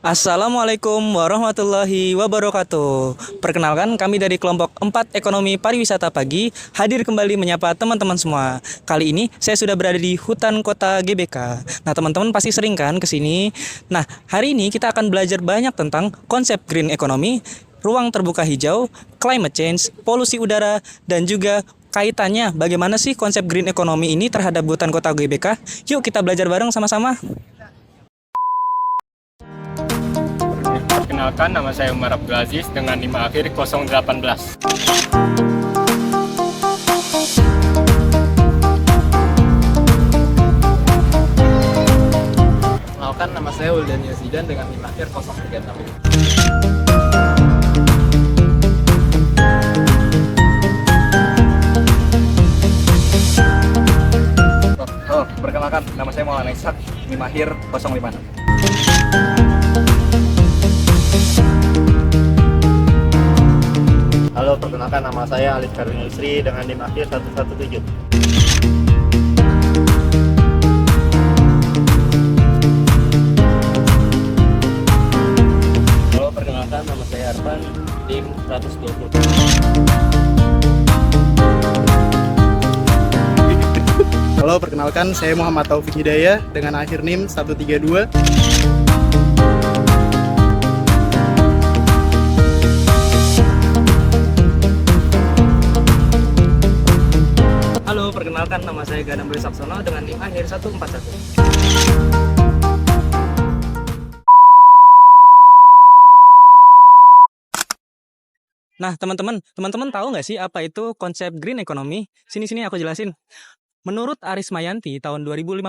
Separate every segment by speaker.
Speaker 1: Assalamualaikum warahmatullahi wabarakatuh. Perkenalkan, kami dari kelompok 4 Ekonomi Pariwisata Pagi hadir kembali menyapa teman-teman semua. Kali ini saya sudah berada di hutan kota GBK. Nah, teman-teman pasti sering kan ke sini. Nah, hari ini kita akan belajar banyak tentang konsep green economy, ruang terbuka hijau, climate change, polusi udara, dan juga kaitannya bagaimana sih konsep green economy ini terhadap hutan kota GBK. Yuk kita belajar bareng sama-sama.
Speaker 2: Perkenalkan, nama saya Umar Abdul Aziz dengan NIM akhir 018.
Speaker 3: Perkenalkan, nama saya Uldan Yazidan dengan NIM akhir 036.
Speaker 4: Perkenalkan, nama saya Maulana Ishak, NIM akhir 056.
Speaker 5: Halo, perkenalkan nama saya Alif Karim Yusri dengan NIM akhir 117.
Speaker 3: Halo, perkenalkan, nama saya Arfan, NIM 120.
Speaker 6: Halo, perkenalkan saya Muhammad Taufik Hidayah dengan akhir NIM 132.
Speaker 1: Halo, perkenalkan nama saya Ganam Boy Saksono dengan NIM akhir 141. Nah, teman-teman tahu nggak sih apa itu konsep green economy? Sini aku jelasin. Menurut Aris Mayanti tahun 2015,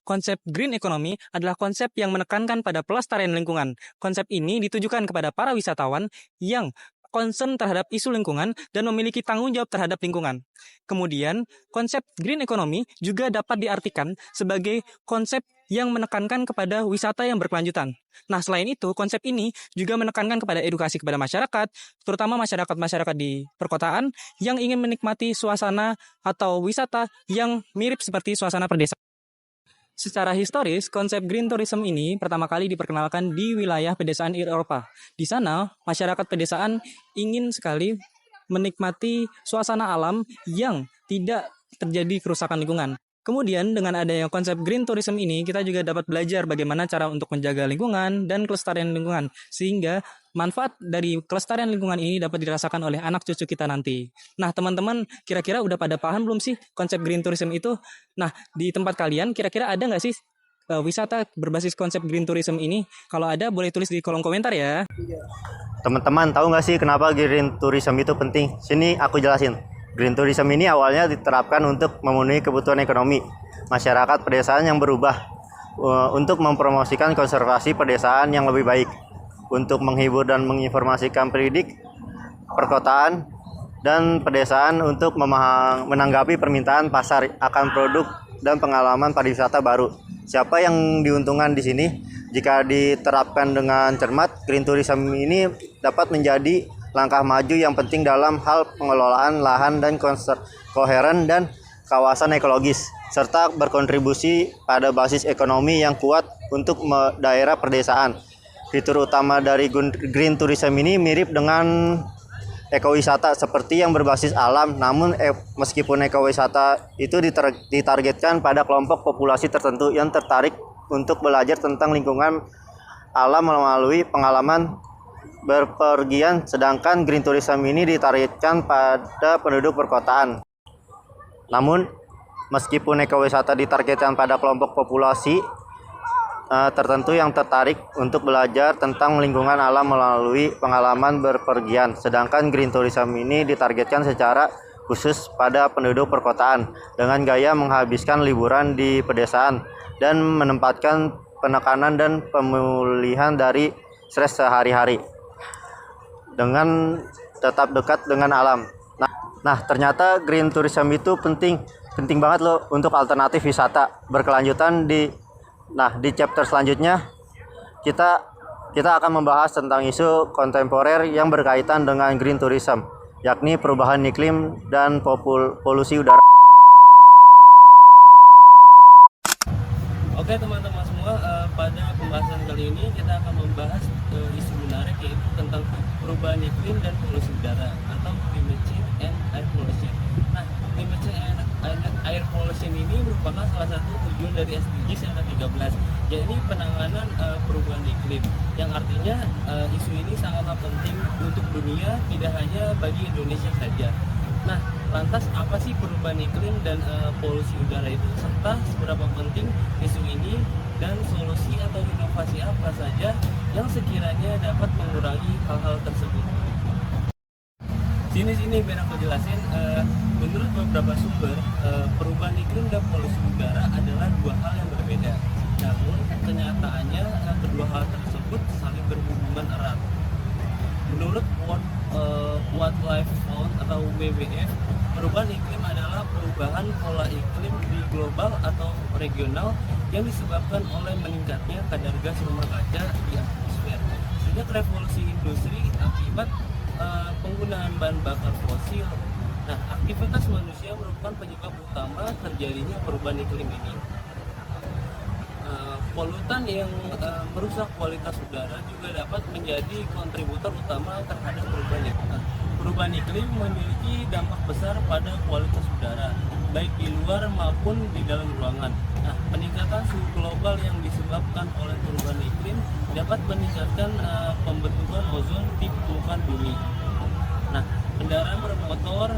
Speaker 1: konsep green economy adalah konsep yang menekankan pada pelestarian lingkungan. Konsep ini ditujukan kepada para wisatawan yang concern terhadap isu lingkungan dan memiliki tanggung jawab terhadap lingkungan. Kemudian, konsep green economy juga dapat diartikan sebagai konsep yang menekankan kepada wisata yang berkelanjutan. Nah, selain itu, konsep ini juga menekankan kepada edukasi kepada masyarakat, terutama masyarakat di perkotaan yang ingin menikmati suasana atau wisata yang mirip seperti suasana pedesaan. Secara historis, konsep green tourism ini pertama kali diperkenalkan di wilayah pedesaan Eropa. Di sana, masyarakat pedesaan ingin sekali menikmati suasana alam yang tidak terjadi kerusakan lingkungan. Kemudian, dengan adanya konsep green tourism ini, kita juga dapat belajar bagaimana cara untuk menjaga lingkungan dan kelestarian lingkungan, sehingga manfaat dari kelestarian lingkungan ini dapat dirasakan oleh anak cucu kita nanti. Nah, teman-teman, kira-kira udah pada paham belum sih konsep green tourism itu? Nah, di tempat kalian, kira-kira ada nggak sih wisata berbasis konsep green tourism ini? Kalau ada, boleh tulis di kolom komentar ya.
Speaker 5: Teman-teman, tahu nggak sih kenapa green tourism itu penting? Sini aku jelasin. Green tourism ini awalnya diterapkan untuk memenuhi kebutuhan ekonomi masyarakat pedesaan yang berubah, untuk mempromosikan konservasi pedesaan yang lebih baik, untuk menghibur dan menginformasikan pendidik perkotaan dan pedesaan, untuk menanggapi permintaan pasar akan produk dan pengalaman pariwisata baru. Siapa yang diuntungkan di sini? Jika diterapkan dengan cermat, green tourism ini dapat menjadi langkah maju yang penting dalam hal pengelolaan lahan dan koheren dan kawasan ekologis, serta berkontribusi pada basis ekonomi yang kuat untuk daerah pedesaan. Fitur utama dari green tourism ini mirip dengan ekowisata seperti yang berbasis alam, namun meskipun ekowisata itu ditargetkan pada kelompok populasi tertentu yang tertarik untuk belajar tentang lingkungan alam melalui pengalaman berpergian, sedangkan green tourism ini ditargetkan pada penduduk perkotaan. Namun, meskipun ekowisata ditargetkan pada kelompok populasi tertentu yang tertarik untuk belajar tentang lingkungan alam melalui pengalaman berpergian, sedangkan green tourism ini ditargetkan secara khusus pada penduduk perkotaan dengan gaya menghabiskan liburan di pedesaan dan menempatkan penekanan dan pemulihan dari stres sehari-hari dengan tetap dekat dengan alam. Nah, ternyata green tourism itu penting banget loh untuk alternatif wisata berkelanjutan. Di chapter selanjutnya kita akan membahas tentang isu kontemporer yang berkaitan dengan green tourism, yakni perubahan iklim dan polusi udara.
Speaker 3: Oke teman-teman semua, pada pembahasan kali kali ini kita akan membahas isu menarik, yaitu tentang perubahan iklim dan polusi udara atau climate change and air pollution. Nah, climate change and air pollution ini merupakan salah satu tujuan dari SDGs yang ke-13, yaitu penanganan perubahan iklim, yang artinya isu ini sangatlah penting untuk dunia, tidak hanya bagi Indonesia saja. Nah, lantas apa sih perubahan iklim dan polusi udara itu, serta seberapa penting isu ini, dan solusi atau inovasi apa saja yang sekiranya dapat mengurangi hal-hal tersebut? Sini biar aku jelasin. Menurut beberapa sumber, perubahan iklim dan polusi udara adalah dua hal yang berbeda. Namun kenyataannya kedua hal tersebut saling berhubungan erat. Menurut World Wildlife Fund atau WWF, perubahan iklim adalah perubahan pola iklim di global atau regional yang disebabkan oleh meningkatnya kadar gas rumah kaca di atmosfer sejak revolusi industri akibat penggunaan bahan bakar fosil. Nah, aktivitas manusia merupakan penyebab utama terjadinya perubahan iklim ini. Polutan yang merusak kualitas udara juga dapat menjadi kontributor utama terhadap perubahan iklim. Perubahan iklim memiliki dampak besar pada kualitas udara, baik di luar maupun di dalam ruangan. Nah, peningkatan suhu global yang disebabkan oleh perubahan iklim dapat meningkatkan pembentukan ozon di permukaan bumi. Nah, kendaraan bermotor,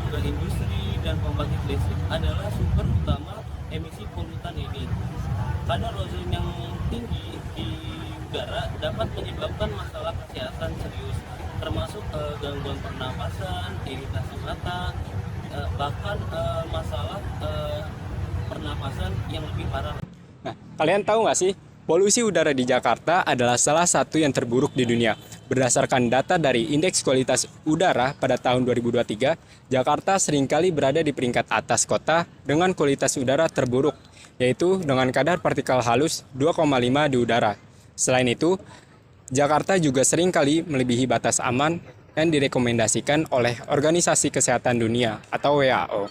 Speaker 3: juga industri dan pembangkit listrik adalah sumber utama emisi polutan ini. Kadar ozon yang tinggi di udara dapat menyebabkan masalah kesehatan serius, termasuk gangguan pernapasan, iritasi mata, bahkan masalah pernapasan yang lebih parah.
Speaker 2: Nah, kalian tahu nggak sih, polusi udara di Jakarta adalah salah satu yang terburuk di dunia. Berdasarkan data dari Indeks Kualitas Udara pada tahun 2023, Jakarta seringkali berada di peringkat atas kota dengan kualitas udara terburuk, yaitu dengan kadar partikel halus 2,5 di udara. Selain itu, Jakarta juga seringkali melebihi batas aman yang direkomendasikan oleh Organisasi Kesehatan Dunia atau WHO.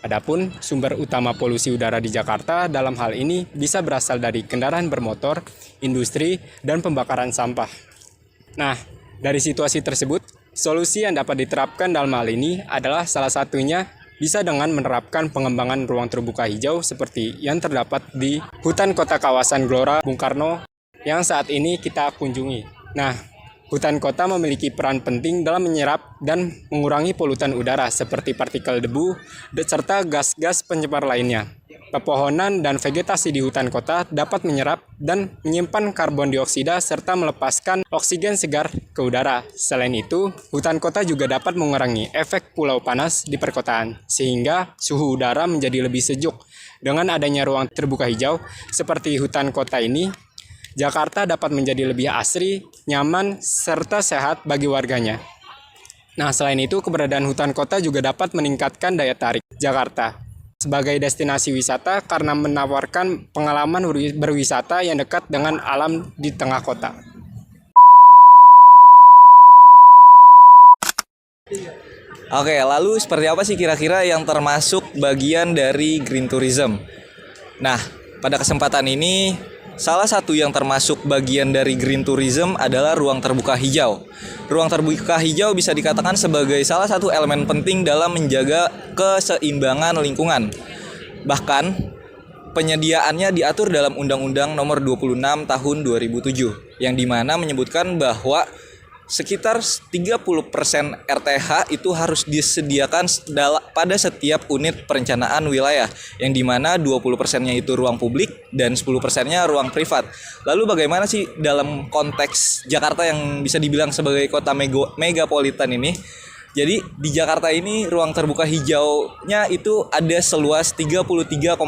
Speaker 2: Adapun sumber utama polusi udara di Jakarta dalam hal ini bisa berasal dari kendaraan bermotor, industri, dan pembakaran sampah. Nah, dari situasi tersebut, solusi yang dapat diterapkan dalam hal ini adalah salah satunya bisa dengan menerapkan pengembangan ruang terbuka hijau seperti yang terdapat di Hutan Kota Kawasan Gelora Bung Karno yang saat ini kita kunjungi. Nah, hutan kota memiliki peran penting dalam menyerap dan mengurangi polutan udara seperti partikel debu serta gas-gas pencemar lainnya. Pepohonan dan vegetasi di hutan kota dapat menyerap dan menyimpan karbon dioksida serta melepaskan oksigen segar ke udara. Selain itu, hutan kota juga dapat mengurangi efek pulau panas di perkotaan, sehingga suhu udara menjadi lebih sejuk. Dengan adanya ruang terbuka hijau seperti hutan kota ini, Jakarta dapat menjadi lebih asri, nyaman, serta sehat bagi warganya. Nah, selain itu, keberadaan hutan kota juga dapat meningkatkan daya tarik Jakarta sebagai destinasi wisata karena menawarkan pengalaman berwisata yang dekat dengan alam di tengah kota.
Speaker 4: Oke, lalu seperti apa sih kira-kira yang termasuk bagian dari green tourism? Nah, pada kesempatan ini, salah satu yang termasuk bagian dari green tourism adalah ruang terbuka hijau. Ruang terbuka hijau bisa dikatakan sebagai salah satu elemen penting dalam menjaga keseimbangan lingkungan. Bahkan, penyediaannya diatur dalam Undang-Undang Nomor 26 Tahun 2007, yang dimana menyebutkan bahwa sekitar 30% RTH itu harus disediakan pada setiap unit perencanaan wilayah, yang dimana 20%-nya itu ruang publik dan 10%-nya ruang privat. Lalu bagaimana sih dalam konteks Jakarta yang bisa dibilang sebagai kota megapolitan ini? Jadi di Jakarta ini ruang terbuka hijaunya itu ada seluas 33,3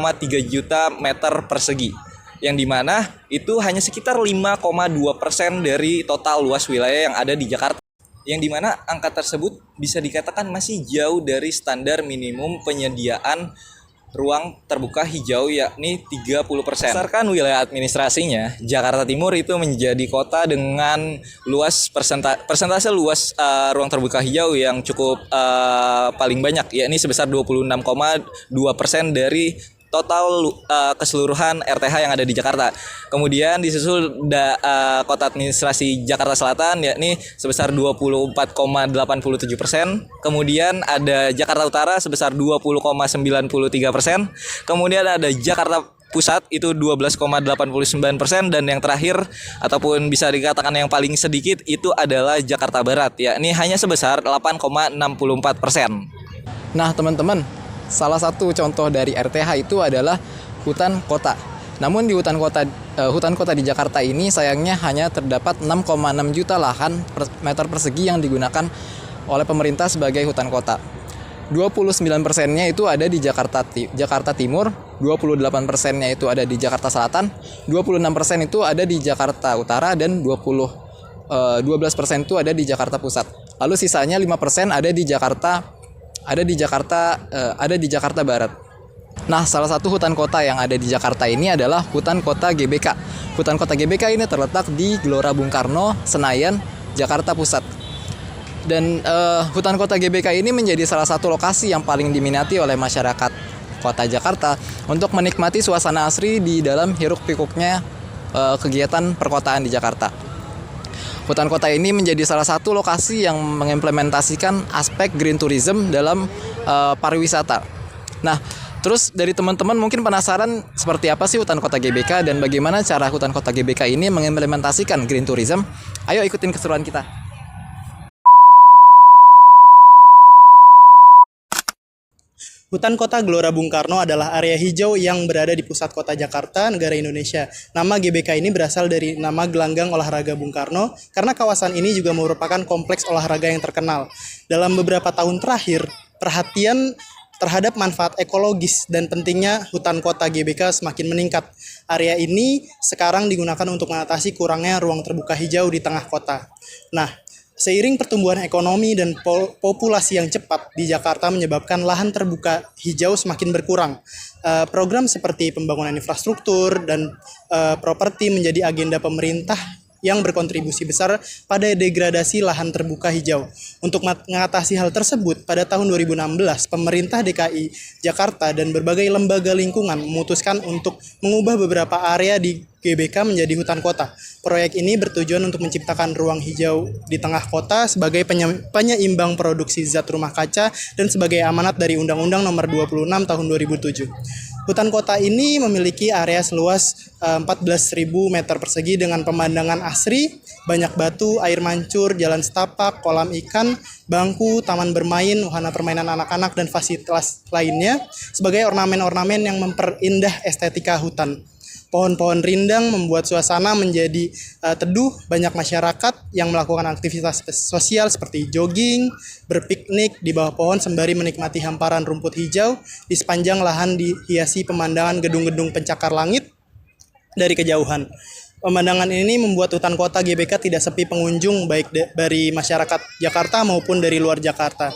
Speaker 4: juta meter persegi, yang dimana itu hanya sekitar 5,2% dari total luas wilayah yang ada di Jakarta, yang dimana angka tersebut bisa dikatakan masih jauh dari standar minimum penyediaan ruang terbuka hijau, yakni 30%. Berdasarkan wilayah administrasinya, Jakarta Timur itu menjadi kota dengan luas persentase luas ruang terbuka hijau yang cukup paling banyak, yakni sebesar 26,2% dari total keseluruhan RTH yang ada di Jakarta. Kemudian disusul kota administrasi Jakarta Selatan yakni sebesar 24,87%. Kemudian ada Jakarta Utara sebesar 20,93%. Kemudian ada Jakarta Pusat itu 12,89%, dan yang terakhir ataupun bisa dikatakan yang paling sedikit itu adalah Jakarta Barat, yakni hanya sebesar 8,64%.
Speaker 2: Nah, teman-teman, salah satu contoh dari RTH itu adalah hutan kota. Namun di hutan kota di Jakarta ini sayangnya hanya terdapat 6,6 juta lahan meter persegi yang digunakan oleh pemerintah sebagai hutan kota. 29%-nya itu ada di Jakarta Timur, 28%-nya itu ada di Jakarta Selatan, 26% itu ada di Jakarta Utara, dan 12% itu ada di Jakarta Pusat. Lalu sisanya 5% ada di Jakarta Barat. Nah, salah satu hutan kota yang ada di Jakarta ini adalah hutan kota GBK. Hutan kota GBK ini terletak di Gelora Bung Karno, Senayan, Jakarta Pusat. Dan hutan kota GBK ini menjadi salah satu lokasi yang paling diminati oleh masyarakat kota Jakarta untuk menikmati suasana asri di dalam hiruk-pikuknya kegiatan perkotaan di Jakarta. Hutan kota ini menjadi salah satu lokasi yang mengimplementasikan aspek green tourism dalam pariwisata. Nah, terus dari teman-teman mungkin penasaran seperti apa sih hutan kota GBK dan bagaimana cara hutan kota GBK ini mengimplementasikan green tourism? Ayo ikutin keseruan kita.
Speaker 6: Hutan Kota Gelora Bung Karno adalah area hijau yang berada di pusat kota Jakarta, negara Indonesia. Nama GBK ini berasal dari nama gelanggang olahraga Bung Karno, karena kawasan ini juga merupakan kompleks olahraga yang terkenal. Dalam beberapa tahun terakhir, perhatian terhadap manfaat ekologis dan pentingnya hutan kota GBK semakin meningkat. Area ini sekarang digunakan untuk mengatasi kurangnya ruang terbuka hijau di tengah kota. Nah, seiring pertumbuhan ekonomi dan populasi yang cepat di Jakarta menyebabkan lahan terbuka hijau semakin berkurang. Program seperti pembangunan infrastruktur dan properti menjadi agenda pemerintah yang berkontribusi besar pada degradasi lahan terbuka hijau. Untuk mengatasi hal tersebut, pada tahun 2016, pemerintah DKI Jakarta dan berbagai lembaga lingkungan memutuskan untuk mengubah beberapa area di GBK menjadi hutan kota. Proyek ini bertujuan untuk menciptakan ruang hijau di tengah kota sebagai penyeimbang produksi zat rumah kaca dan sebagai amanat dari Undang-Undang Nomor 26 Tahun 2007. Hutan kota ini memiliki area seluas 14.000 meter persegi dengan pemandangan asri, banyak batu, air mancur, jalan setapak, kolam ikan, bangku, taman bermain, wahana permainan anak-anak, dan fasilitas lainnya sebagai ornamen-ornamen yang memperindah estetika hutan. Pohon-pohon rindang membuat suasana menjadi teduh. Banyak masyarakat yang melakukan aktivitas sosial seperti jogging, berpiknik di bawah pohon sembari menikmati hamparan rumput hijau di sepanjang lahan dihiasi pemandangan gedung-gedung pencakar langit dari kejauhan. Pemandangan ini membuat hutan kota GBK tidak sepi pengunjung baik dari masyarakat Jakarta maupun dari luar Jakarta.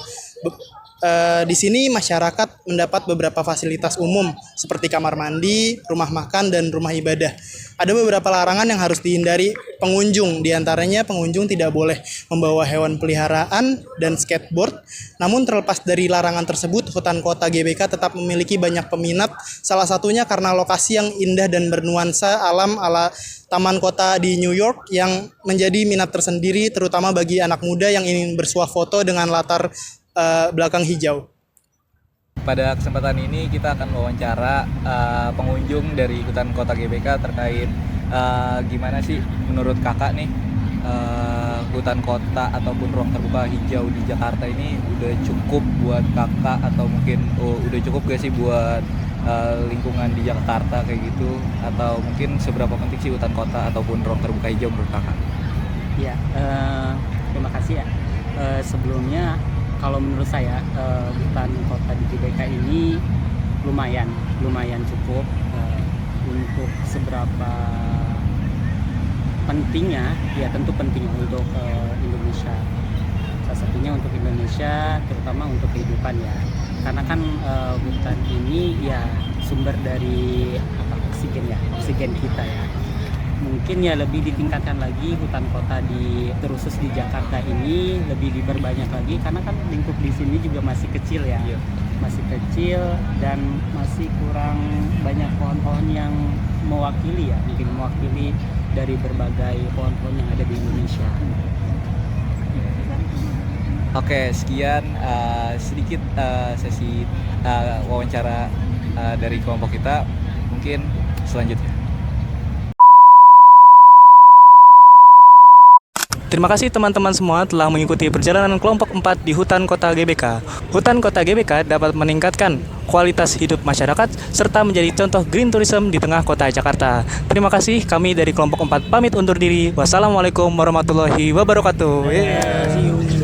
Speaker 6: Di sini masyarakat mendapat beberapa fasilitas umum seperti kamar mandi, rumah makan, dan rumah ibadah. Ada beberapa larangan yang harus dihindari pengunjung, diantaranya pengunjung tidak boleh membawa hewan peliharaan dan skateboard. Namun terlepas dari larangan tersebut, hutan kota GBK tetap memiliki banyak peminat, salah satunya karena lokasi yang indah dan bernuansa alam ala taman kota di New York yang menjadi minat tersendiri terutama bagi anak muda yang ingin bersuah foto dengan latar belakang hijau.
Speaker 4: Pada kesempatan ini kita akan wawancara pengunjung dari hutan kota GBK terkait gimana sih menurut kakak nih hutan kota ataupun ruang terbuka hijau di Jakarta ini udah cukup buat kakak atau mungkin udah cukup gak sih buat lingkungan di Jakarta kayak gitu, atau mungkin seberapa penting sih hutan kota ataupun ruang terbuka hijau menurut kakak?
Speaker 7: Ya, terima kasih ya. Sebelumnya kalau menurut saya hutan kota di GBK ini lumayan cukup untuk seberapa pentingnya, ya tentu penting untuk Indonesia. Salah satunya untuk Indonesia, terutama untuk kehidupan ya. Karena kan hutan ini ya sumber dari oksigen kita ya. Mungkin ya lebih ditingkatkan lagi hutan kota terusus di Jakarta ini lebih diperbanyak lagi karena kan lingkup di sini juga masih kecil ya. masih kecil dan masih kurang banyak pohon-pohon yang mewakili ya, mungkin mewakili dari berbagai pohon-pohon yang ada di Indonesia.
Speaker 4: Oke, sekian sedikit sesi wawancara dari kelompok kita. Mungkin selanjutnya.
Speaker 1: Terima kasih teman-teman semua telah mengikuti perjalanan kelompok 4 di Hutan Kota GBK. Hutan Kota GBK dapat meningkatkan kualitas hidup masyarakat serta menjadi contoh green tourism di tengah kota Jakarta. Terima kasih, kami dari kelompok 4 pamit undur diri. Wassalamualaikum warahmatullahi wabarakatuh.
Speaker 3: See you.